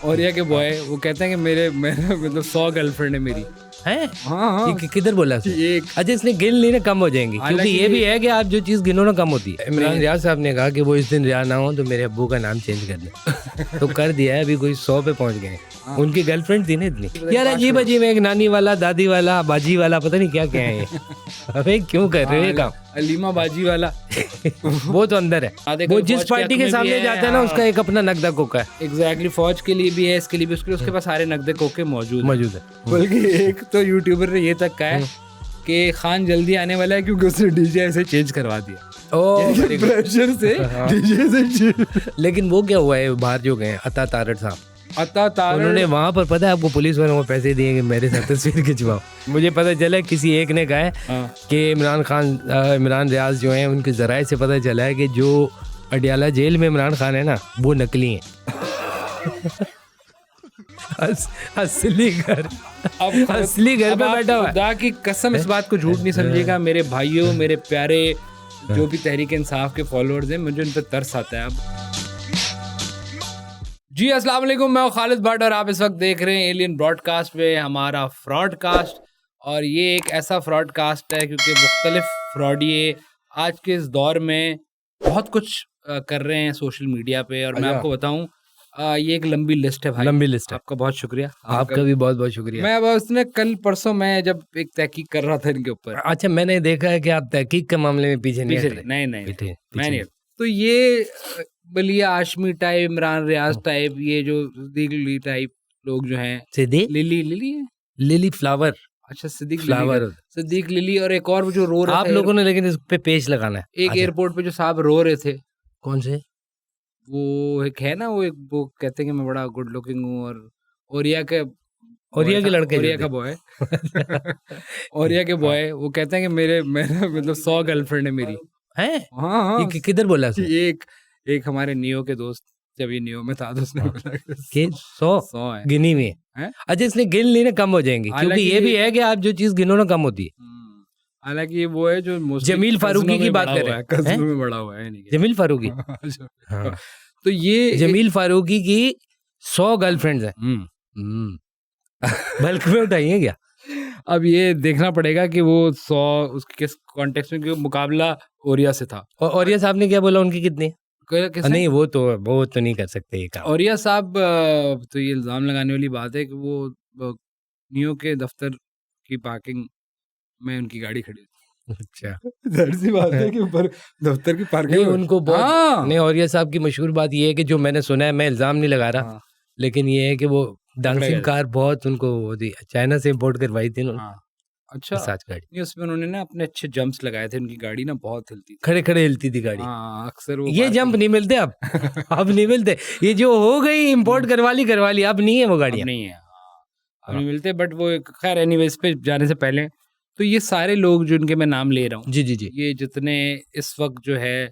औरिया के बॉय वो कहते हैं कि मेरे मतलब 100 गर्लफ्रेंड है मेरी हैं? हाँ ये किधर बोला उसने? एक अच्छा, इसने गिन ली ना, कम हो जाएंगी, क्योंकि हालांकि ये भी है कि आप जो चीज गिनो ना कम होती है। इमरान नहीं। रियाज साहब ने कहा कि वो इस दिन रिया ना हो तो मेरे अब्बू का नाम चेंज कर दे। तो कर दिया है, अभी कोई 100 पे पहुंच गए। उनकी गर्लफ्रेंड थी ना इतनी यार, अजीब अजीब, एक नानी वाला, दादी वाला, बाजी वाला, पता नहीं क्या क्या है ये। अबे क्यों कर रहे हो ये काम? अलीमा बाजी वाला वो तो अंदर है, आधे वो कल जिस फौज के पार्टी हक के में भी सामने है, जाता है ना, उसका एक अपना नकदा कोका है। एग्जैक्टली फौज के लिए भी है, इसके लिए भी, उसके पास सारे नकदे कोके मौजूद है। बल्कि एक तो यूट्यूबर ने ये तक कहा है कि खान जल्दी आने वाला है क्योंकि उसने डीजे ऐसे चेंज करवा दिया। प्रेशर से डीजे से लेकिन वो क्या हुआ है, बाहर जो गए अता तारड़ साहब, उन्होंने वहां पर, पता है आपको, पुलिस वालों को पैसे दिए कि मेरे साथ तस्वीर खिंचवाओ। मुझे पता चला किसी एक ने कहा है कि इमरान रियाज जो हैं, उनके जराये से पता चला है कि जो अडियाला जेल में इमरान खान है ना, वो नकली हैं। असली घर पे बैठा हुआ है। खुदा की कसम इस बात को झूठ नहीं समझिएगा मेरे भाइयों, मेरे प्यारे जो भी तहरीक इंसाफ के फॉलोअर्स हैं, मुझे उन पर तरस आता है अब। जी अस्सलाम वालेकुम, मैं खालिद भट्ट और आप इस वक्त देख रहे हैं एलियन ब्रॉडकास्ट पे हमारा फ्रॉडकास्ट। और ये एक ऐसा फ्रॉडकास्ट है क्योंकि मुख्तलिफ फ्रॉडिये आज के इस दौर में बहुत कुछ कर रहे हैं सोशल मीडिया पे। और मैं आपको बताऊं, ये एक लंबी लिस्ट है भाई, लंबी लिस्ट है। आपका बहुत शुक्रिया। आपका भी बहुत बहुत शुक्रिया। मैं बस कल परसों मैं जब एक तहकीक कर रहा था इनके ऊपर। अच्छा, मैंने देखा है कि आप तहकीक के मामले में पीछे नहीं। नहीं, तो ये बलिया आशमी टाइप, इमरान रियाज टाइप, ये जो सिद्दीक टाइप लोग जो हैं, लिली फ्लावर, अच्छा सिद्दीक लिली और एक और वो जो रो रहे आप लोगों ने, लेकिन इस पे पेज लगाना है। एक एयरपोर्ट पे जो साहब रो रहे थे, कौन से? वो एक है ना, वो कहते हैं कि मैं बड़ा गुड लुकिंग हूँ, और ओरिया के लड़के, ओरिया का बॉय ओरिया के बॉय वो कहते हैं कि मेरे मतलब 100 गर्लफ्रेंड है मेरी। हैं? हाँ, ये किधर बोला उसने? एक हमारे नियो के दोस्त, जब ये नियो में था तो उसने बोला कि 100 है गिनी में है? अच्छा, इसने गिन ली ना, कम हो जाएंगी, क्योंकि ये भी है कि आप जो चीज गिनो ना कम होती है। हालांकि वो है जो जमील फारूकी की बात कर रहे हैं, कज़नों में बड़ा हुआ है। जमील फारूकी, हाँ। तो ये जमील फारूकी की 100 गर्लफ्रेंड्स हैं, बल्क में उठाई है क्या? अब ये देखना पड़ेगा कि वो 100 उसके किस कॉन्टेक्स्ट में, क्योंकि मुकाबला ओरिया से था। और ओरिया साहब ने क्या बोला, उनकी कितनी? नहीं, वो तो नहीं कर सकते ये काम। ओरिया साहब तो ये इल्जाम लगाने वाली बात है कि वो नियो के दफ्तर की पार्किंग में उनकी गाड़ी खड़ी थी। अच्छा, सी बात है कि ऊपर दफ्तर की पार्किंग नहीं, उनको बहुत नहीं। ओरिया साहब की मशहूर बात ये है कि जो मैंने सुना है, मैं इल्जाम नहीं लगा रहा, लेकिन ये है कि वो डांसिंग कार बहुत उनको चाइना से इम्पोर्ट करवाई थी उन्होंने। अच्छा, साथ गाड़ी उसमें उन्होंने ना अपने अच्छे जंप्स लगाए थे, उनकी गाड़ी ना बहुत हिलती थी, खड़े हिलती थी गाड़ी। अक्सर वो ये जंप नहीं मिलते अब। अब नहीं मिलते, ये जो हो गई इम्पोर्ट करवा ली, अब नहीं है वो गाड़ियाँ, नहीं है, अब नहीं मिलते। बट वो खैर एनीवेज पे जाने से पहले, तो ये सारे लोग जिनके मैं नाम ले रहा हूँ, जी, ये जितने इस वक्त जो है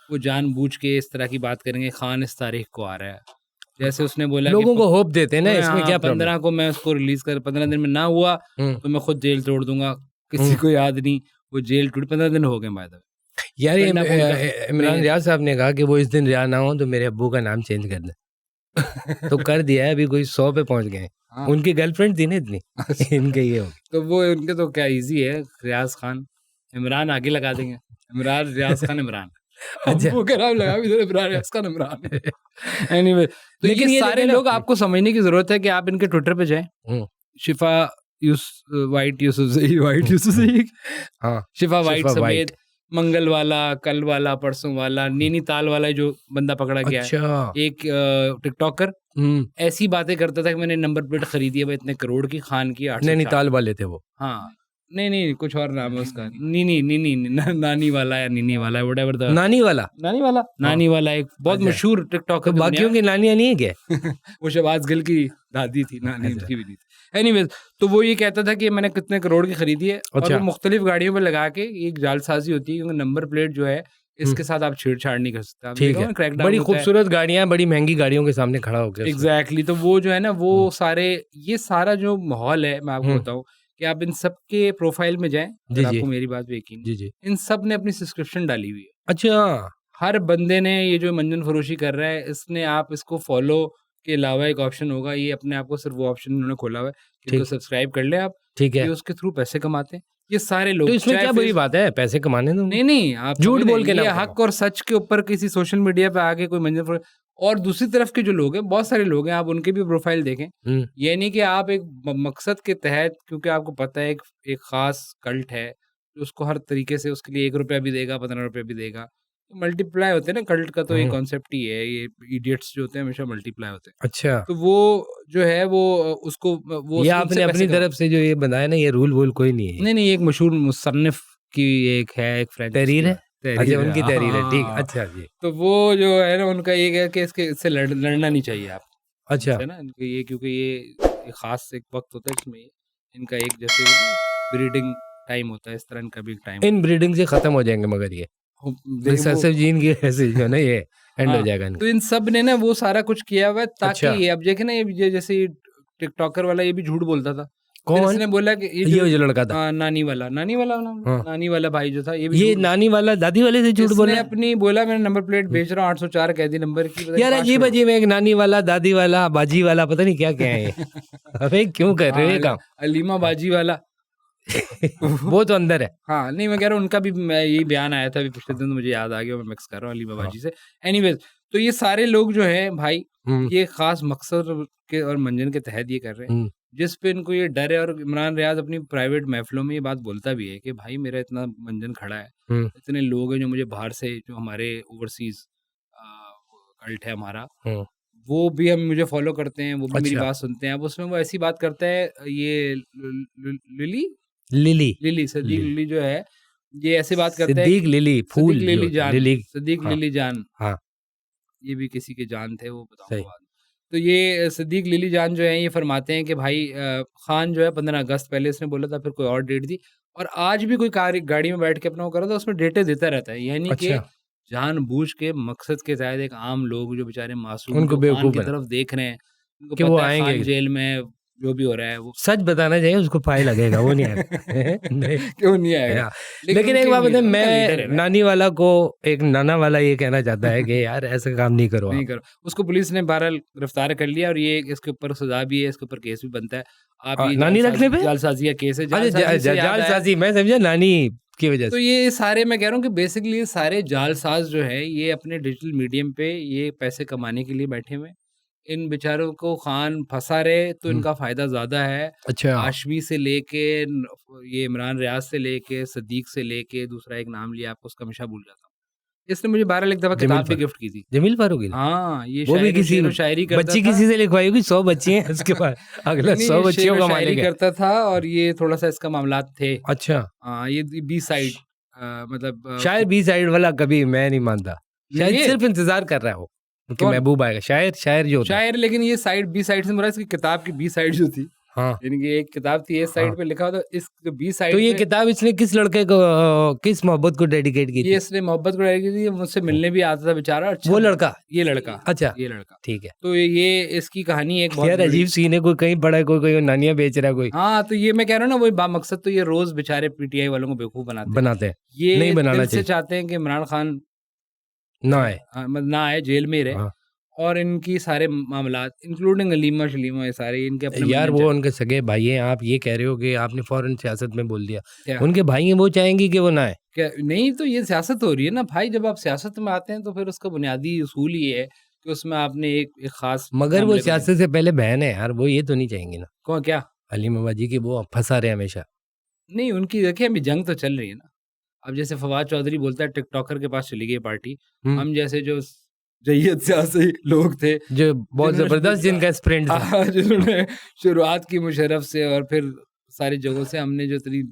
वो जानबूझ के इस तरह की बात करेंगे, खान इस तारीख को आ रहा है, जैसे उसने बोला, लोगों को होप देते हैं ना, इसमें क्या 15 को मैं उसको रिलीज कर, 15 दिन में ना हुआ तो मैं खुद जेल तोड़ दूंगा, किसी को याद नहीं, वो जेल टूट 15 दिन हो गए बाद। यार इमरान रियाज साहब ने कहा कि वो इस दिन रिया ना हो तो मेरे अब्बू का नाम चेंज कर दे। तो कर दिया है, अभी कोई 100 पे पहुंच गए। उनकी गर्लफ्रेंड थी ना इतनी, इनके ये हो तो वो उनके तो क्या इजी है, रियाज खान इमरान आगे लगा देंगे, इमरान रियाज खान इमरान। अच्छा, वो का नाम लगा भी इमरान रियाज खान इमरान। एनीवे, तो लेकिन ये सारे लोग आपको समझने की जरूरत है कि आप इनके ट्विटर पे जाएं, शिफा वाइट यूसुफ, हाँ, शिफा वाइट समेत, मंगल वाला, कल वाला, परसों वाला, नैनीताल वाला जो बंदा पकड़ा गया है, एक टिकटॉकर ऐसी बातें करता था कि मैंने नंबर प्लेट खरीदी है इतने करोड़ की, खान की, नैनीताल वाले थे वो। हाँ, नहीं कुछ और नाम है उसका, नानी वाला या नीनी वाला है, व्हाटएवर द नानी वाला एक बहुत मशहूर टिकटॉकर। तो बाकियों की नानियां नहीं है क्या? वो शहबाज गिल की दादी थी, नानी उसकी भी थी। एनीवेज, तो वो ये कहता था कि मैंने कितने करोड़ की खरीदी है, और वो मुख्तलिफ गाड़ियों पे लगा के एक जालसाजी होती है, क्योंकि नंबर प्लेट जो है इसके साथ आप छेड़छाड़ नहीं कर सकते। ठीक है, बड़ी खूबसूरत गाड़ियां, बड़ी महंगी गाड़ियों के सामने खड़ा होकर। एग्जैक्टली, तो वो जो है ना, वो सारे, ये सारा जो माहौल है, मैं आपको बताऊं कि आप इन सब के प्रोफाइल में जाएं, आपको मेरी बात यकीन, इन सब ने अपनी सब्सक्रिप्शन डाली हुई है। अच्छा, हर बंदे ने, ये जो मंजन फरोशी कर रहा है, इसने, आप इसको फॉलो के अलावा एक ऑप्शन होगा, ये अपने आप को सिर्फ वो ऑप्शन उन्होंने खोला हुआ है कि तो सब्सक्राइब कर ले आप, ठीक है, ये उसके थ्रू पैसे कमाते हैं ये सारे लोग। तो इसमें क्या बुरी बात है, पैसे कमाने दो। नहीं आप झूठ बोल के ना, हक और सच के ऊपर किसी सोशल मीडिया पे आके कोई मंजर। और दूसरी तरफ के जो लोग हैं, बहुत सारे लोग हैं, आप उनके भी प्रोफाइल देखें, ये नहीं कि आप एक मकसद के तहत, क्योंकि आपको पता है एक खास कल्ट है उसको हर तरीके से उसके लिए 1 रुपया भी देगा, 15 रुपया भी देगा, मल्टीप्लाई होते हैं ना कल्ट का, तो ये कॉन्सेप्ट ही है, ये इडियट्स जो होते हैं हमेशा मल्टीप्लाई होते हैं। अच्छा, तो वो जो है वो उसको वो ये आपने अपनी तरफ से जो ये बनाया ना, ये रूल वूल कोई नहीं है। नहीं, एक मशहूर मुसन्निफ की एक फ्रेंच तहरीर है, अच्छा उनकी तहरीर है, ठीक, अच्छा जी। तो वो जो है ना उनका ये है कि इससे लड़ना नहीं चाहिए आप, अच्छा है ना, ये क्योंकि ये खास एक वक्त होता है इसमें इनका एक जैसे ब्रीडिंग टाइम होता है, इस तरह इनका भी टाइम, इन ब्रीडिंग से खत्म हो जाएंगे, मगर ये रिसेसिव जीन की ऐसे जो ना ये एंड हो जाएगा। तो इन सब ने ना वो सारा कुछ किया हुआ है ताकि ये, अब देखे ना ये जैसे टिकटॉकर वाला ये भी झूठ बोलता था। कौन? इसने बोला कि ये जो लड़का था, नानी वाला नानी वाला भाई जो था, ये नानी वाला दादी वाले से झूठ बोला, अपनी बोला मैंने नंबर प्लेट बेच रहा हूँ 804 कैदी नंबर की। यार अजीब अजीब, एक नानी वाला, दादी वाला, बाजी वाला, पता नहीं क्या क्या है। अबे क्यों कर रहे हो ये काम? अलीमा बाजी वाला वो तो अंदर है। हाँ नहीं, मैं कह रहा हूँ उनका भी यही बयान आया था अभी पिछले दिन, तो मुझे याद आ गया, मैं मिक्स कर रहा हूँ अली बाबाजी से। एनीवेज, तो ये सारे लोग जो है भाई, ये खास मकसद के और मंजन के तहत ये कर रहे हैं, जिस पे इनको ये डर है। और इमरान रियाज अपनी प्राइवेट महफिलों में ये बात बोलता भी है कि भाई मेरा इतना मंजन खड़ा है, इतने लोग हैं जो मुझे बाहर से, जो हमारे ओवरसीज कल्ट है हमारा, वो भी हम मुझे फॉलो करते हैं, वो भी मेरी बात सुनते हैं। अब उसमें वो ऐसी बात करता है, ये लिली सदीक लिली जो है, ये ऐसे बात करता है, सदीक लिली फूल, सदीक लिली जान, हाँ ये भी किसी के जान थे, वो बताऊंगा। तो ये सदीक लिली जान जो है ये फरमाते हैं कि भाई खान जो है 15 अगस्त पहले इसने बोला था, फिर कोई और डेट दी, और आज भी कोई गाड़ी में बैठ के अपना वो कर रहा था, उसमें डेटें देता रहता है। यानी कि जानबूझ के मकसद के तहत एक आम लोग जो बेचारे मासूम उनको बेवकूफ की तरफ देख रहे हैं, उनको कि पता वो है आएंगे खान जेल में जो भी हो रहा है, वो सच बताना चाहिए, उसको फाइन लगेगा, वो नहीं आएगा। क्यों नहीं आएगा? लेकिन एक बात बताए, मैं नानी वाला को, एक नाना वाला ये कहना चाहता है कि यार ऐसा काम नहीं करो, नहीं करो। उसको पुलिस ने बहरहाल गिरफ्तार कर लिया, और ये इसके ऊपर सजा भी है, इसके ऊपर केस भी बनता है। आप ये नानी रखने पे जालसाजी का केस है, जालसाजी मैं समझा नानी की वजह से। तो ये सारे, मैं कह रहा हूँ कि बेसिकली ये सारे जालसाज जो है ये अपने डिजिटल मीडियम पे ये पैसे कमाने के लिए बैठे हुए। इन बेचारों को खान फंसा रहे तो इनका फायदा ज्यादा है। अच्छा, आशमी से लेके ये इमरान रियाज से लेके सदीक से लेके, दूसरा एक नाम लिया आपको, उसका हमेशा भूल जाता हूँ, इसने मुझे 12 एक दफा किताब भी गिफ्ट की थी, जमील फारूकी। हाँ, ये वो भी किसी शायरी करता बच्ची किसी से लिखवाई होगी, 100 बच्ची हैं उसके पास, अगला 100 बच्चियों का मालिक करता था, और ये थोड़ा सा इसका मामला थे। अच्छा, हाँ, ये बी साइड, मतलब शायद बी साइड वाला कभी मैं नहीं मानता, शायद सिर्फ इंतजार कर रहा हो कि महबूब आएगा, शायर जो शायर। लेकिन ये साइड बी साइड से मुराद इसकी किताब की बी साइड जो थी, हाँ, यानी कि एक किताब थी, इस साइड पे लिखा था, इस जो बी साइड। तो ये किताब इसने किस लड़के को, किस मोहब्बत को डेडिकेट की थी? ये इसने मोहब्बत को डेडिकेट की थी, मुझसे मिलने भी आता था बेचारा। अच्छा, वो लड़का, ये लड़का, अच्छा ये लड़का, ठीक है। तो ये इसकी कहानी एक बहुत यार अजीब सीन है, कोई कहीं पड़ा है, कोई नानियां बेच रहा है कोई। हाँ, तो ये मैं कह रहा हूँ ना, वही बामकसद तो ये रोज बेचारे पीटीआई वालों को बेवकूफ बनाते हैं। ये नहीं बनाना चाहिए, चाहते हैं कि इमरान खान ना आए, जेल में रहे, और इनकी सारे मामला इंक्लूडिंग अलीमा शलीमा, ये सारे इनके अपने, यार वो उनके सगे भाई हैं। आप ये कह रहे हो कि आपने फौरन सियासत में बोल दिया, उनके भाई हैं, वो चाहेंगी कि वो ना आए क्या? नहीं, तो ये सियासत हो रही है ना भाई, जब आप सियासत में आते हैं तो फिर उसका बुनियादी उसूल ये है कि उसमें आपने एक खास, मगर वो सियासत से पहले बहन है यार, वो ये तो नहीं चाहेंगे ना। कौन? क्या अलीमा बाजी की वो फंसा रहे हमेशा? नहीं, उनकी देखिए अभी जंग तो चल रही है ना। अब जैसे फवाद चौधरी बोलता है टिकटॉकर के पास चली गई पार्टी, हम जैसे जो जय्यद सियासी लोग थे, जो बहुत जबरदस्त जिनका स्प्रिंट था, जिन्होंने शुरुआत की मुशर्रफ से और फिर सारी जगहों से, हमने जो तेरी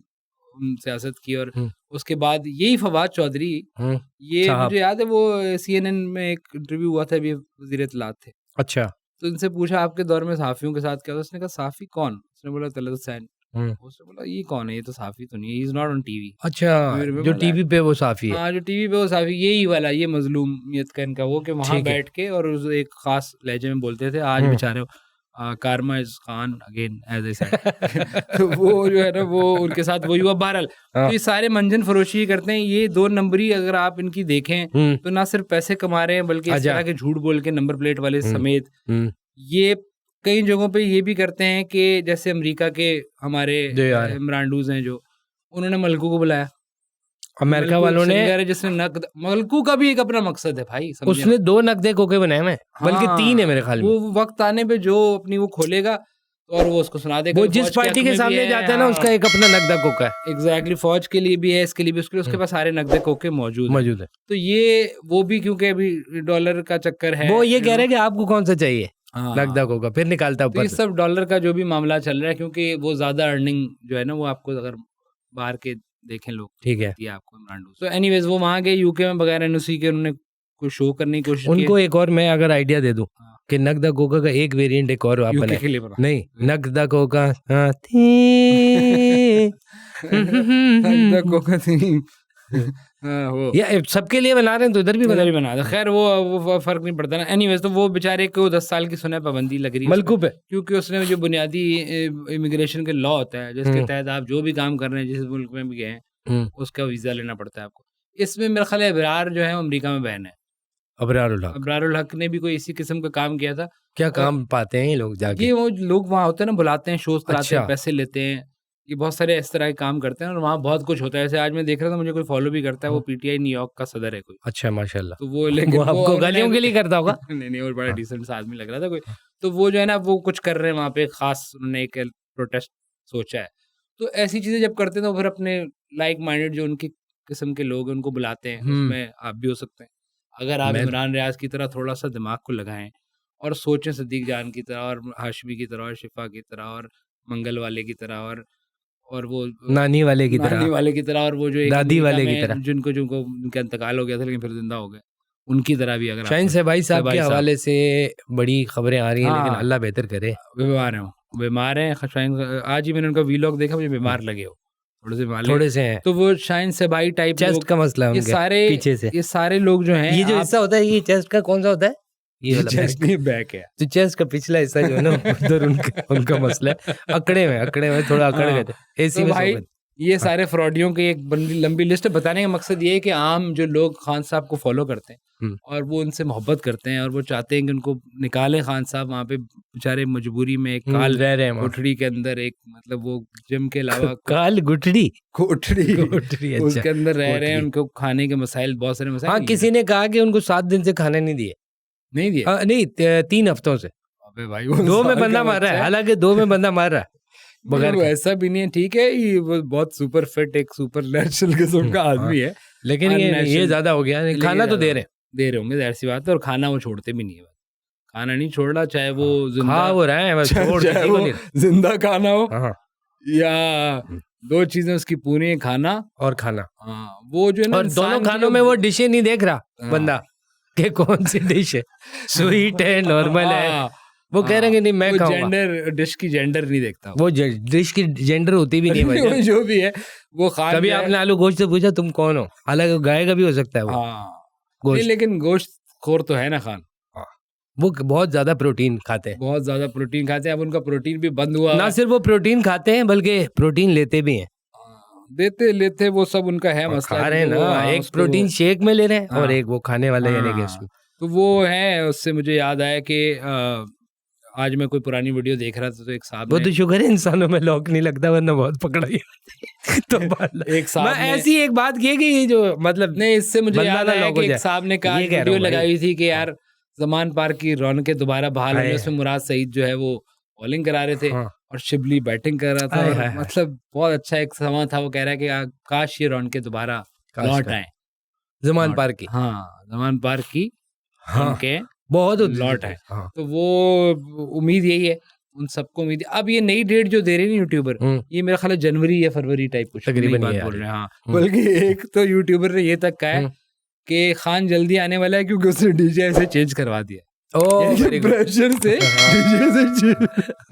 सियासत की, और उसके बाद यही फवाद चौधरी, ये मुझे याद है वो CNN में एक इंटरव्यू हुआ था, अभी वज़ीर इत्तलात थे। अच्छा, तो इनसे पूछा आपके दौर में सहाफ़ियों के साथ क्या था? उसने कहा सहाफ़ी कौन? उसने बोला तलत हुसैन। उसने बोला ये कौन है? ये तो सहाफ़ी तो नहीं है, he is not on TV. अच्छा, जो टीवी पे वो सहाफ़ी है। हाँ, जो टीवी पे वो सहाफ़ी, यही वाला, ये मज़लूमियत का इनका वो, कि वहाँ बैठ के और एक खास लहजे में बोलते थे, आज बेचारे कारमा इज खान अगेन एज आई सेड। तो वो जो है ना, वो उनके साथ वही हुआ। बहरहाल तो ये सारे मंजन फरोशी करते हैं, ये 2 नंबरी अगर आप इनकी देखें तो ना सिर्फ पैसे कमा रहे हैं, बल्कि इस तरह के झूठ बोल के नंबर प्लेट वाले समेत ये कई जगहों पे ये भी करते हैं कि जैसे अमेरिका के हमारे इमरानडूज हैं जो, उन्होंने मलकू को बुलाया, अमेरिका वालों ने, जिसने नकद, मलकू का भी एक अपना मकसद है भाई, उसने 2 नकदे कोके बनाए हैं, बल्कि 3 है मेरे ख्याल में। वो वक्त आने पे जो अपनी वो खोलेगा और वो उसको सुना देगा, वो जिस पार्टी के सामने जाता है ना उसका एक अपना नकदा कोका है। एग्जैक्टली, फौज के लिए भी है, इसके लिए भी, उसके पास सारे नकदे कोके मौजूद है। तो ये वो भी क्योंकि अभी डॉलर का चक्कर है, वो ये कह रहे हैं कि आपको कौन सा चाहिए नकदा कोका, फिर निकालता ऊपर। तो ये सब डॉलर का जो भी मामला चल रहा है, क्योंकि वो ज्यादा अर्निंग जो है ना, वो आपको अगर बाहर के देखें लोग, ठीक है, आपको इमरान। तो एनीवेज वो वहाँ गए यूके में, बगैर एनओसी के उन्होंने कुछ शो करने की कोशिश की। उनको एक और मैं अगर आइडिया दे दूं कि नकदा कोका का एक वेरिएंट एक और आप बनाए, नहीं नकदा कोका नकदा कोका थी या सबके लिए बना रहे हैं तो इधर भी बना दे। खैर वो फर्क नहीं पड़ता ना। एनीवेज तो वो बेचारे को 10 साल की सुना पाबंदी लग रही है मलकू पे, क्योंकि उसने जो बुनियादी इमिग्रेशन के लॉ होता है जिसके तहत आप जो भी काम कर रहे हैं, जिस मुल्क में भी गए, उसका वीजा लेना पड़ता है आपको। इसमें मेरा ख्याल है अबरार जो है अमेरिका में बैन है। अबरारुल हक ने भी कोई इसी किस्म का काम किया था। क्या काम पाते हैं ये लोग जाके? ये वो लोग वहाँ होते हैं ना, बुलाते हैं, शोज कराते हैं, पैसे लेते हैं, ये बहुत सारे इस तरह के काम करते हैं और वहाँ बहुत कुछ होता है। जैसे आज मैं देख रहा था, मुझे कोई फॉलो भी करता है, वो पीटीआई न्यूयॉर्क का सदर है कोई। अच्छा, माशाल्लाह। तो वो लेकिन वो आपको गालियों के लिए करता होगा? नहीं, और बड़ा डिसेंट सा आदमी लग रहा था कोई। तो वो जो है ना, वो कुछ कर रहे हैं वहाँ पे, खास उन्होंने एक प्रोटेस्ट सोचा है। तो ऐसी चीजें जब करते हैं तो फिर अपने लाइक माइंडेड जो उनकी किस्म के लोग हैं उनको बुलाते हैं, उसमें आप भी हो सकते हैं। अगर आप इमरान रियाज की तरह थोड़ा सा दिमाग को लगाएं और सोचें, सदीक जान की तरह और हाशमी की तरह और शिफा की तरह और मंगल वाले की तरह और वो नानी वाले की तरह और वो जो एक दादी वाले की तरह, जिनको उनका इंतकाल हो गया था लेकिन फिर जिंदा हो गए, उनकी तरह भी अगर शाहीन साहब के हवाले से बड़ी खबरें आ रही हैं, लेकिन अल्लाह बेहतर करे। बीमार हैं शाहीन। आज ही मैंने उनका वीलॉग देखा, मुझे बीमार लगे हो, थोड़े से हैं। तो वो शाहीन साहब टाइप चेस्ट का मसला है उनके पीछे से। ये सारे लोग जो हैं, ये जो हिस्सा होता है, ये चेस्ट का कौन सा होता है? ये चेस्ट नहीं, बैक है। तो चेस्ट का पिछला हिस्सा जो है ना, उधर उनका मसला है। अकड़े में थोड़ा अकड़ गए थे एसी में। भाई ये सारे फ्रॉडियों की एक लंबी लिस्ट है। बताने का मकसद ये है कि आम जो लोग खान साहब को फॉलो करते हैं और वो उनसे मोहब्बत करते हैं और वो चाहते हैं कि उनको निकालें खान साहब, वहाँ पे बेचारे मजबूरी में एक काल रह रहे हैं गुठड़ी के अंदर, एक मतलब वो जिम के अलावा काल गुठड़ी उसके अंदर रह रहे हैं। उनको खाने के मसाइल, बहुत सारे मसाइल। हाँ, किसी ने कहा कि उनको 7 दिन से खाने नहीं दिए। नहीं 3 हफ्तों से। अबे भाई 2 में बंदा मार रहा है, हालांकि 2 में बंदा मार रहा है। बगैर वो ऐसा भी नहीं है, ठीक है, ये वो बहुत सुपर फिट, एक सुपर नेचुरल किस्म का आदमी है, लेकिन ये ज्यादा हो गया। खाना तो दे रहे होंगे, जाहिर सी बात है। और खाना वो छोड़ते भी नहीं है, खाना नहीं छोड़ रहा, चाहे वो जिंदा हो रहा है, चाहे वो जिंदा खाना हो या 2 चीजें उसकी पूरी, खाना और खाना। वो जो है ना, और दोनों खानों में वो डिशें नहीं देख रहा बंदा कि कौन सी डिश है, स्वीट है, नॉर्मल है। वो कह रहे हैं नहीं मैं खाऊंगा। डिश की जेंडर नहीं देखता, वो डिश की जेंडर होती भी नहीं भाई। जो भी है वो खा। कभी आपने आलू गोश्त से पूछा तुम कौन हो? हालांकि गाय का भी हो सकता है वो गोश्त, लेकिन गोश्त खोर तो है ना खान। वो बहुत ज्यादा प्रोटीन खाते हैं, बहुत ज्यादा प्रोटीन खाते हैं। अब उनका प्रोटीन भी बंद हुआ। ना सिर्फ वो प्रोटीन खाते हैं बल्कि प्रोटीन लेते भी हैं। लेते वो सब उनका है मसला। खा रहे हैं ना, एक प्रोटीन शेक में ले रहे हैं और एक वो खाने वाले यानी कि उसमें। तो वो है, उससे मुझे याद आया कि आज मैं कोई पुरानी वीडियो देख रहा था, तो एक साहब, वो तो शुगर है इंसानों में लॉक नहीं लगता, वरना बहुत पकड़ा तो एक साहब ने ऐसी एक बात की कि ये जो मतलब नहीं, इससे मुझे याद आया कि एक साहब ने कहा, वीडियो लगाई थी कि यार ज़मान पार्क की रौनकें दोबारा बहाल होने, उसमें मुराद सईद जो है वो बॉलिंग करा रहे थे और शिबली बैटिंग कर रहा था। मतलब बहुत अच्छा एक समा था। वो कह रहा है कि काश ये रौनकें दोबारा लौट आए ज़मान पार्क की। ज़मान पार्क की रौनकें बहुत लौट है। तो वो उम्मीद यही है, उन सबको उम्मीद। अब ये नई डेट जो दे रहे हैं यूट्यूबर, ये मेरा ख्याल है जनवरी या फरवरी टाइप कुछ तकरीबन बोल रहे हैं। बल्कि एक तो यूट्यूबर ने ये तक कहा है कि खान जल्दी आने वाला है क्योंकि उसने डीजे ऐसे चेंज करवा दिया। प्रेशर से डीजे से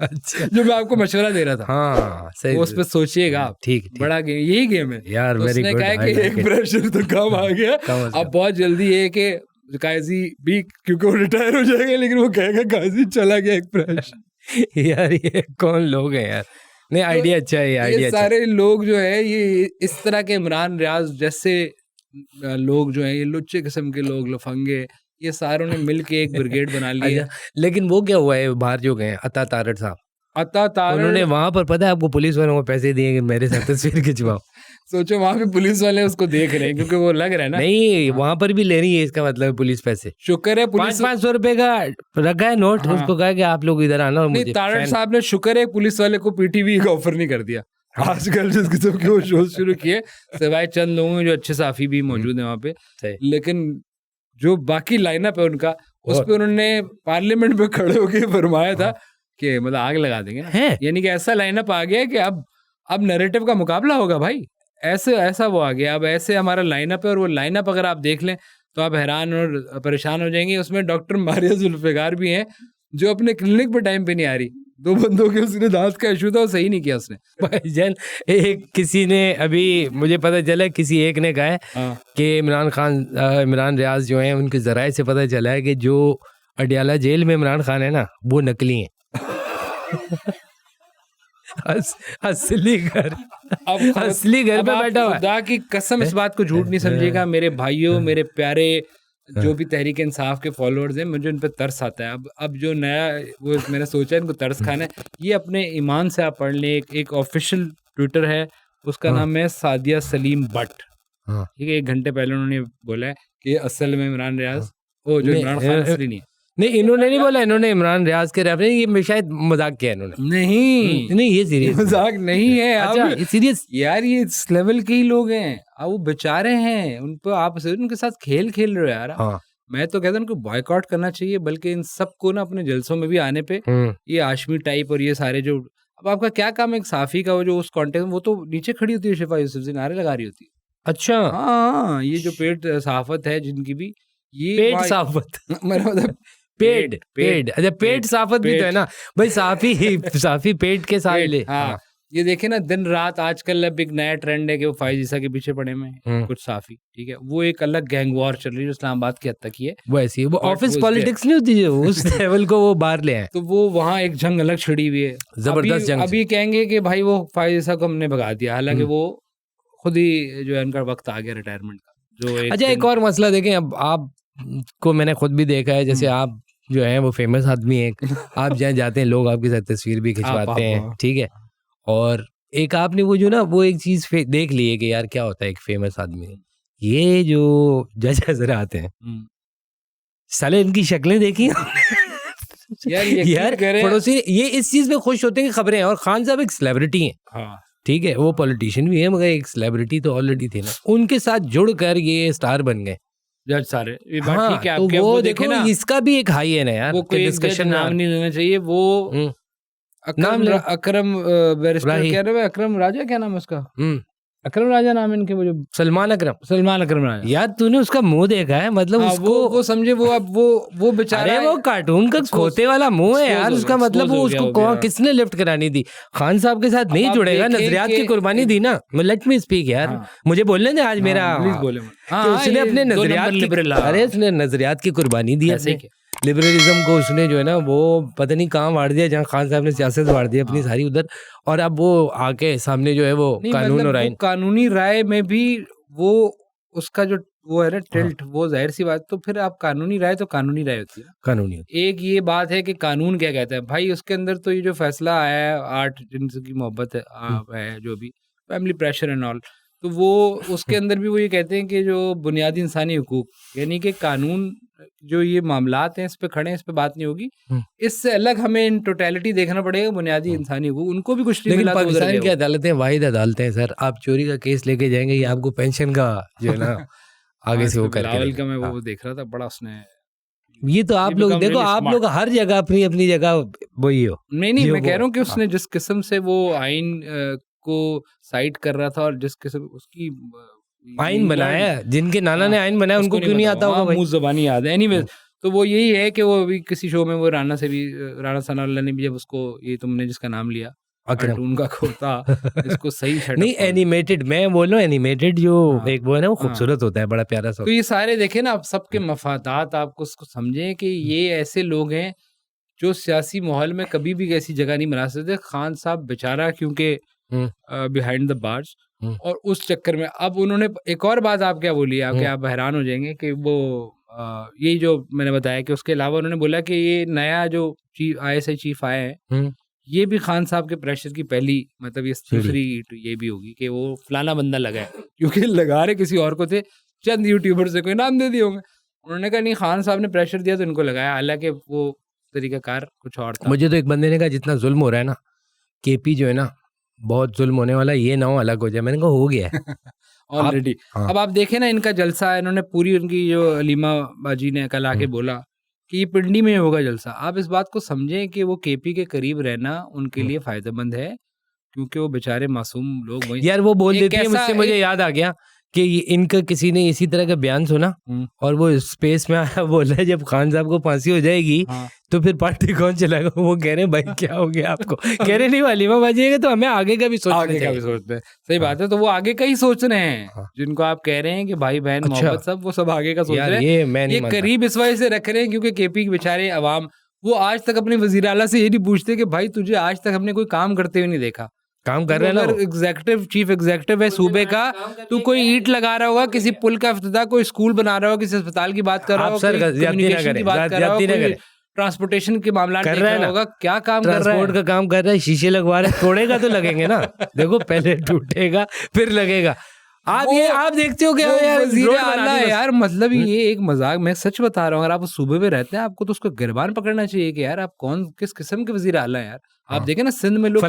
अच्छा, जो मैं आपको मशवरा दे रहा था, सही, उस पे सोचिएगा आप। ठीक, बड़ा गेम, यही गेम है यार। उसने कहा कि एक प्रेशर तो कम आ गया, अब बहुत जल्दी है कि काजी भी, क्योंकि वो रिटायर हो जाएगा, लेकिन वो कहेगा काजी चला गया एक प्रेशर। यार ये कौन लोग हैं यार? नहीं, आइडिया अच्छा है, ये सारे लोग जो है, ये इस तरह के इमरान रियाज जैसे लोग जो हैं, ये लुच्चे किस्म के लोग, लफंगे, ये सारों ने मिल के एक ब्रिगेड बना ली है। लेकिन वो क्या हुआ है बाहर जो गए अता तारड़ साहब, अता तारड़ उन्होंने वहां पर पता है आपको पुलिस वालों को पैसे दिए कि मेरे साथ तस्वीर खिंचवाओ। सोचो वहां पे पुलिस वाले उसको देख रहे हैं क्योंकि वो लग रहा है ना। नहीं वहां पर भी ले रही है, इसका मतलब पुलिस पैसे। शुक्र है पुलिस 500 रुपए का रखा है नोट, उसको कहा कि आप लोग इधर आना। नहीं, तारड़ साहब ने शुक्र है पुलिस वाले को पीटीवी का ऑफर नहीं कर दिया। आजकल जिस किस्म के वो शोज शुरू किए, सिवाय चंद लोगों जो अच्छे साफी भी मौजूद है वहां पे, लेकिन जो बाकी लाइनअप है उनका, उस पे उन्होंने पार्लियामेंट में खड़े होकर फरमाया था कि मतलब आग लगा देंगे। यानी कि ऐसा लाइनअप आ गया कि अब नैरेटिव का मुकाबला होगा भाई, ऐसा वो आ गया। अब ऐसे हमारा लाइनअप है और वो लाइनअप अगर आप देख लें तो आप हैरान और परेशान हो जाएंगे। उसमें डॉक्टर मारिया जुल्फिकार भी हैं जो अपने क्लिनिक पे टाइम पे नहीं आ रही। 2 बंदों के उसने दांत का इशू था, वो सही नहीं किया उसने। भाईजान एक किसी ने अभी मुझे पता चला, किसी एक ने कहा है कि इमरान रियाज जो है उनके जराये से पता चला है कि जो अडियाला जेल में इमरान खान है ना वो नकली हैं। असली घर पे बैठा हुआ। खुदा की कसम इस बात को झूठ नहीं समझेगा मेरे भाइयों, मेरे प्यारे जो भी तहरीक इंसाफ के फॉलोअर्स हैं, मुझे उन पे तरस आता है। अब जो नया वो मैंने सोचा इनको तरस खाना है, ये अपने ईमान से आप पढ़ लें। एक ऑफिशियल ट्विटर है, उसका नाम है सादिया सलीम बट। ठीक है, 1 घंटे पहले उन्होंने बोला है कि असल में इमरान रियाज जो इमरान खान असली नहीं है। नहीं इन्होंने नहीं बोला, इन्होंने इमरान रियाज के रेफरेंस, ये शायद मजाक किया इन्होंने। नहीं ये सीरियस मजाक नहीं है। अच्छा सीरियस यार, ये इस लेवल के ही लोग हैं। अब वो बेचारे हैं, उन पर आप उनके साथ खेल रहे हो यार। मैं तो कहता हूँ उनको बॉयकॉट करना चाहिए, बल्कि इन सबको ना अपने जलसों में भी आने पे, ये आशमी टाइप और ये सारे जो, अब आपका क्या काम है एक साफी का, वो जो उस कॉन्टेक्ट में वो तो नीचे खड़ी होती है, शिफा यूसुफ से नारे लगा रही होती है। अच्छा हाँ, ये जो पेट सहाफत है जिनकी भी, ये पेट साफत मतलब पेट अच्छा पेट साफत भी तो है ना भाई, साफी पेट के साथ ले। हाँ ये देखे ना, दिन रात आजकल अब एक नया ट्रेंड है कि वो फाइजीसा के पीछे पड़े में कुछ साफी। ठीक है, वो एक अलग गैंग वॉर चल रही है इस्लामाबाद की हद तक ही है। वो ऐसी वो ऑफिस पॉलिटिक्स नहीं होती जो उस लेवल को वो बाहर ले आए, तो वो वहाँ एक जंग अलग छिड़ी हुई है, जबरदस्त जंग। अभी कहेंगे कि भाई वो फाइजीसा को हमने भगा दिया, हालांकि वो खुद ही जो है उनका वक्त आ गया रिटायरमेंट का। जो अच्छा एक और मसला देखें, अब आप को मैंने खुद भी देखा है, जैसे आप जो है वो फेमस आदमी है, आप जहाँ जाते हैं लोग आपके साथ तस्वीर भी खिंचवाते हैं, ठीक है। और एक आपने वो जो ना वो एक चीज देख ली है कि यार क्या होता है एक फेमस आदमी, ये जो जज हजरा आते हैं साले इनकी शक्लें देखी यार पड़ोसी, ये इस चीज में खुश होते हैं कि खबरें हैं। और खान साहब एक सेलिब्रिटी हैं, ठीक है, वो पॉलिटिशियन भी है मगर एक सेलिब्रिटी तो ऑलरेडी थे ना, उनके साथ जुड़कर ये स्टार बन गए जज सारे। हाँ, ठीक है, तो वो देखो ना, इसका भी एक हाई है ना यार, वो कोई डिस्कशन नाम नहीं लेना चाहिए। वो अकरम बैरिस्टर क्या नाम है, अकरम राजा क्या नाम है उसका, अकरम राजा नाम है इनके, वो जो सलमान अकरम राजा। यार तूने उसका मुंह देखा है, मतलब उसको वो समझे वो अब वो बेचारा, वो कार्टून का खोते वाला मुंह है यार उसका, मतलब वो उसको किसने लिफ्ट करानी थी, खान साहब के साथ नहीं जुड़ेगा, नजरियात की कुर्बानी दी ना। लेट मी स्पीक यार, मुझे बोलने दे आज मेरा, उसने अपने नजरियात की कुर्बानी दी, लिबरलिज्म को उसने जो है ना वो पता नहीं कहाँ वाड़ दिया, जहाँ खान साहब ने सियासत वाड़ दी अपनी सारी उधर। और अब वो आके सामने जो है वो कानून और आइन, कानूनी राय में भी वो उसका जो वो है ना टिल्ट, वो जाहिर सी बात, तो फिर आप कानूनी राय तो कानूनी राय होती है, कानूनी। एक ये बात है कि कानून क्या कहता है भाई, उसके अंदर तो ये जो फैसला आया है 8 जिनकी मोहब्बत है जो भी फैमिली प्रेशर एंड ऑल, तो वो उसके अंदर भी वो ये कहते हैं कि जो बुनियादी इंसानी हुकूक, यानी कि कानून जो ये मामलात हैं इस पे खड़े हैं, इस पे बात नहीं होगी, इससे अलग हमें इन टोटलिटी देखना पड़ेगा, बुनियादी इंसानी हुकूक उनको भी कुछ नहीं मिला। पाकिस्तान की अदालतें वाहिद अदालतें हैं सर, आप चोरी का केस लेके जाएंगे ये आपको पेंशन का जो है ना आगे से वो करके का मैं वो देख रहा था बड़ा, उसने ये तो आप लोग देखो, आप लोग हर जगह अपनी अपनी जगह वही हो। नहीं मैं कह रहा हूँ कि उसने जिस किस्म से वो आइन को साइड कर रहा था और जिस किस्म उसकी आइन बनाया, जिनके नाना ने आइन बनाया उनको क्यों नहीं आता होगा भाई, मुंह ज़बानी याद है। एनीवेज तो वो यही है कि वो अभी किसी शो में वो राणा सनाउल्लाह ने भी जब उसको ये तुमने जिसका नाम लिया कार्टून का खोता इसको सही छट नहीं एनिमेटेड, मैं बोल रहा हूँ एनिमेटेड जो एक वो है ना वो खूबसूरत होता है, बड़ा प्यारा सा। तो ये सारे देखे ना आप सबके मफादात, आपको उसको समझें कि ये ऐसे लोग हैं जो सियासी माहौल में कभी भी ऐसी जगह नहीं बना सकते। खान साहब बेचारा क्योंकि बिहाइंड द बार्स, और उस चक्कर में अब उन्होंने एक और बात आप क्या बोली, आप हैरान हो जाएंगे कि वो यही जो मैंने बताया कि उसके अलावा उन्होंने बोला कि ये नया जो ISI चीफ आए हैं, ये भी खान साहब के प्रेशर की पहली मतलब ये दूसरी ये भी होगी कि वो फलाना बंदा लगा है, क्योंकि लगा रहे किसी और को थे, चंद यूट्यूबर से कोई नाम दे दिए होंगे, उन्होंने कहा नहीं खान साहब ने प्रेशर दिया तो इनको लगाया, हालांकि वो तरीकाकार कुछ और था। मुझे तो एक बंदे ने कहा जितना जुल्म हो रहा है ना KP जो है ना बहुत जुल्म होने वाला, ये ना हो अलग हो जाए। मैंने कहा हो गया है ऑलरेडी। अब आप देखें ना इनका जलसा, इन्होंने पूरी उनकी जो अलीमा बाजी ने कल आके बोला कि ये पिंडी में होगा जलसा। आप इस बात को समझें कि वो KP के करीब रहना उनके लिए फायदेमंद है, क्योंकि वो बेचारे मासूम लोग वहीं। यार वो बोल देती है, मुझसे मुझे याद आ गया कि इनका किसी ने इसी तरह का बयान सुना और वो स्पेस में आया, बोल रहा है जब खान साहब को फांसी हो जाएगी तो फिर पार्टी कौन चलाएगा। वो कह रहे हैं भाई क्या हो गया आपको, कह रहे नहीं अलीमा बाजी है तो हमें आगे का भी सोचते हैं। सही बात है, तो वो आगे का ही सोच रहे हैं जिनको आप कह रहे हैं कि भाई बहन मोहब्बत सब, वो सब आगे का सोच रहे हैं। ये करीब इस वजह से रख रहे हैं क्योंकि KP के बेचारे अवाम वो आज तक अपने वजीर आला से ये नहीं पूछते कि भाई तुझे आज तक हमने कोई काम करते हुए नहीं देखा। काम कर रहे हैं ना, एग्जीक्यूटिव चीफ एग्जीक्यूटिव है सूबे का, तू कोई ईंट लगा रहा होगा, किसी पुल का इफ्तिताह, कोई स्कूल बना रहा होगा, किसी अस्पताल की बात कर रहा होगा, कम्युनिकेशन की बात कर रहा होगा, ट्रांसपोर्टेशन के मामला कर रहा होगा, क्या काम कर रहा है, ट्रांसपोर्ट का काम कर रहा है, शीशे लगवा रहे हैं, तोड़ेगा तो लगेंगे ना। देखो पहले टूटेगा फिर लगेगा। आप देखते हो क्या यार मतलब ये एक मजाक, मैं सच बता रहा हूँ, अगर आप उस सूबे में रहते हैं आपको तो उसको गिरबान पकड़ना चाहिए कि यार आप कौन किस किस्म के वजीर आला है यार। आप देखें ना सिंध में लोग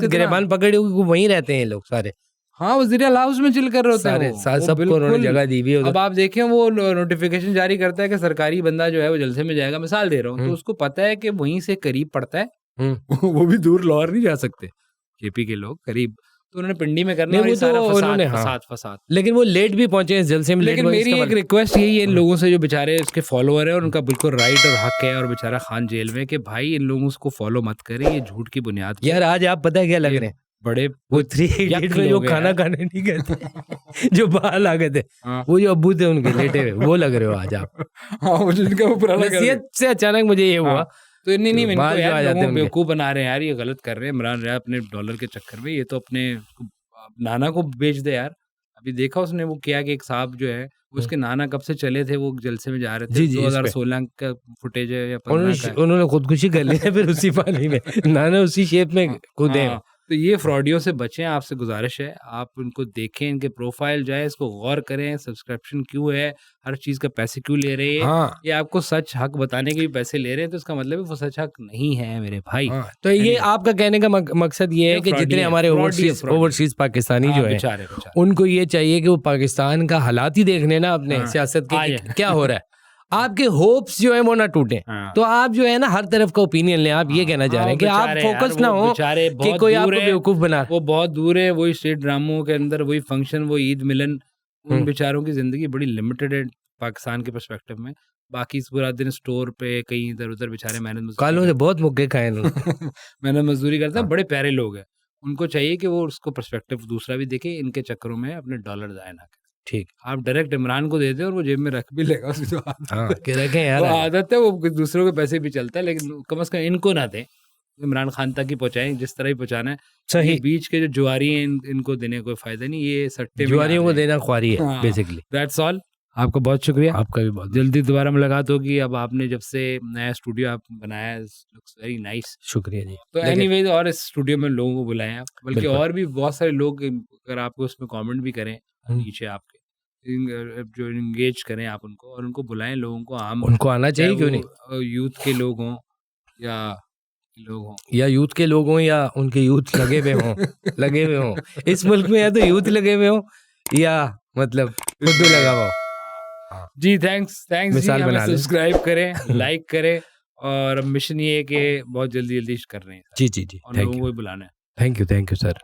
गिरबान पकड़े वहीं रहते हैं लोग सारे। हाँ, वजीर आला हाउस में चिल कर रहे होते हैं, सबको उन्होंने जगह दी हुई है। अब आप देखें वो नोटिफिकेशन जारी करता है कि सरकारी बंदा जो है वो जलसे में जाएगा, मिसाल दे रहा हूँ, तो उसको पता है कि वहीं से करीब पड़ता है, वो भी दूर लाहौर नहीं जा सकते KP के लोग करीब, तो उन्होंने पिंडी में करना है सारा फसाद। लेकिन वो लेट भी पहुंचे इस जलसे में। लेकिन मेरी एक रिक्वेस्ट यही है इन लोगों से जो बेचारे उसके फॉलोअर है, और उनका बिल्कुल राइट और हक है, और बेचारा खान जेल में, कि भाई इन लोगों को फॉलो मत करें, ये झूठ की बुनियाद। यार आज आप पता है क्या लग रहे हैं, बड़े वो 3 इडियट में जो खाना खाने नहीं गए थे जो बाहर आ गए थे, वो जो अब्बू थे उनके लेटे हुए, वो लग रहे हो आज आप। हाँ, जिनका वो पुराना नसीहत से अचानक मुझे ये हुआ तो नहीं बेवकूफ बना रहे हैं यार, ये गलत कर रहे हैं इमरान रहा अपने डॉलर के चक्कर में। ये तो अपने नाना को बेच दे यार। अभी देखा उसने वो किया कि एक साहब जो है उसके नाना कब से चले थे, वो जलसे में जा रहे थे, 2016 का फुटेज है या 15 का, उन्होंने खुदकुशी कर ली है फिर उसी पानी में, नाना उसी शेप में कूदे। तो ये फ्रॉडियों से बचें, आपसे गुजारिश है, आप इनको देखें, इनके प्रोफाइल जाए, इसको गौर करें, सब्सक्रिप्शन क्यों है, हर चीज का पैसे क्यों ले रहे हैं, ये आपको सच हक बताने के भी पैसे ले रहे हैं, तो इसका मतलब वो सच हक नहीं है मेरे भाई। तो ये आपका कहने का मकसद ये है कि जितने हमारे ओवरसीज पाकिस्तानी जो है उनको ये चाहिए कि वो पाकिस्तान का हालात ही देख लेना, अपने सियासत के क्या हो रहा है, आपके होप्स जो है वो ना टूटे। तो आप जो है ना हर तरफ का ओपिनियन लें। आप ये कहना चाह रहे हैं कि आप फोकस ना हो कि कोई आपको बेवकूफ बना, वो बहुत दूर है, वही स्टेट ड्रामों के अंदर, वही फंक्शन, वो ईद मिलन, उन बेचारों की जिंदगी बड़ी लिमिटेड है पाकिस्तान के पर्सपेक्टिव में। बाकी पूरा दिन स्टोर पे कहीं इधर उधर बेचारे मेहनत बहुत मुक्के खाए मेहनत मजदूरी करते हैं, बड़े प्यारे लोग हैं। उनको चाहिए कि वो उसको पर्सपेक्टिव दूसरा भी देखे, इनके चक्करों में अपने डॉलर जाए ना। ठीक, आप डायरेक्ट इमरान को दे दे और वो जेब में रख भी लेगा, उसकी तो रखें यार, वो आदत है, वो दूसरों के पैसे भी चलता है, लेकिन कम से कम इनको ना दें, इमरान खान तक ही पहुंचाएं, जिस तरह ही पहुंचाना है। सही, बीच के जो जुआरी हैं इनको देने कोई फायदा नहीं, ये सट्टे जुआरियों को देना ख्वारी है बेसिकली। That's all. आपका बहुत शुक्रिया, आपका भी बहुत। जल्दी दोबारा मुलाकात होगी। अब आपने जब से नया स्टूडियो आप बनाया, लुक्स वेरी नाइस, शुक्रिया जी। तो एनीवेज, और इस स्टूडियो में लोगों को बुलाएं आप, बल्कि और भी बहुत सारे लोग, अगर आपको उसमें कमेंट भी करें नीचे, आपके जो इंगेज करें आप उनको, और उनको बुलाएं, लोगों को आम उनको आना चाहिए, क्यों नहीं, यूथ के लोग हों या लोग हों, या यूथ के लोग हों या उनके यूथ लगे हुए हों लगे हुए हों इस मुल्क में, या तो यूथ लगे हुए हों या मतलब खुद लगा हुआ। जी थैंक्स मिसाल बना सब्सक्राइब करें, लाइक करें, और मिशन ये है कि बहुत जल्दी कर रहे हैं। जी, और लोगों को बुलाना है। Thank you sir.